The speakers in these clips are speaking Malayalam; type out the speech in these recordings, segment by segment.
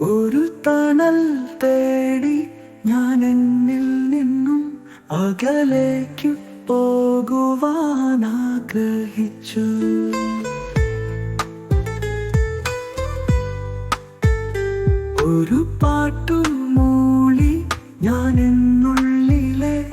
ഒരു തണൽ തേടി ഞാൻ എന്നിൽ നിന്നും അകലേക്കു പോകുവാൻ ആഗ്രഹിച്ചു. ഒരു പാട്ടും മൂളി ഞാൻ എന്നുള്ളിലെ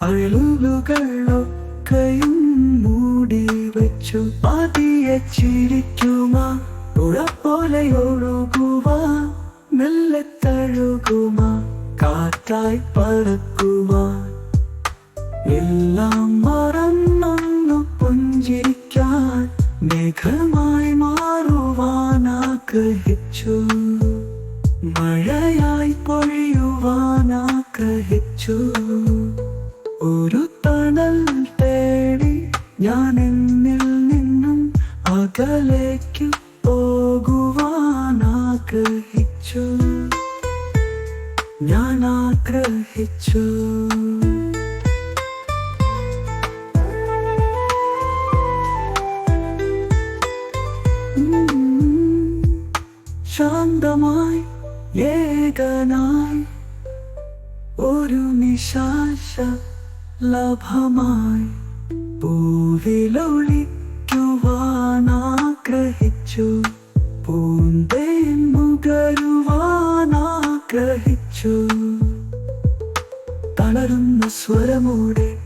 അയലുകളൊക്കെയും മൂടി വെച്ചു. പതിയെ ചിരിക്കുമാ, ഉഴപ്പോലെ ഒഴുകുവാ, മെല്ലെ തഴുകുമാ, കാറ്റായി പറക്കുവാൻ. എല്ലാം മറന്നൊന്നു പുഞ്ചിരിക്കാൻ, മേഘമായി മാറുവാൻ ആഗ്രഹിച്ചു. മഴയായി പൊഴിയുവാൻ ആഗ്രഹിച്ചു. ഒരു തണൽ തേടി ഞാൻ എന്നിൽ നിന്നും അകലേക്കു പോകുവാൻ ആഗ്രഹിച്ചു. ഞാൻ ആഗ്രഹിച്ചു. ശാന്തമായി ഏകനായി ഒരു നിശാശ ലഭമായി പൂവിലൊളിക്കുവാൻ ആഗ്രഹിച്ചു. പൂന്തേൻ മുകരുവാൻ ആഗ്രഹിച്ചു. തളരുന്ന സ്വരമോടെ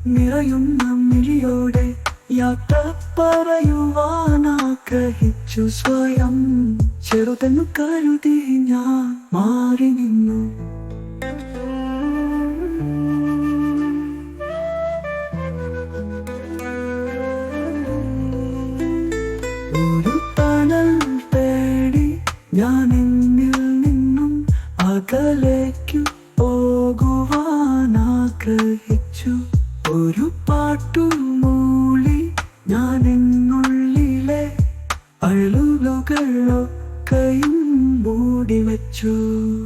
നിറയുന്ന മിഴിയോടെ യാത്ര പറയുവാൻ ആഗ്രഹിച്ചു. സ്വയം ചെറുതെന്നു കരുതി ഞാൻ മാറി നിന്നു. ഒരു തണൽ തേടി ഞാൻ എന്നിൽ നിന്നും അകലേക്കു പോകുവാൻ ആഗ്രഹിച്ചു. ഒരു പാട്ടു മൂളി ഞാൻ എന്നുള്ളിലെ അയലുകളൊക്കെയും മൂടി വെച്ചു.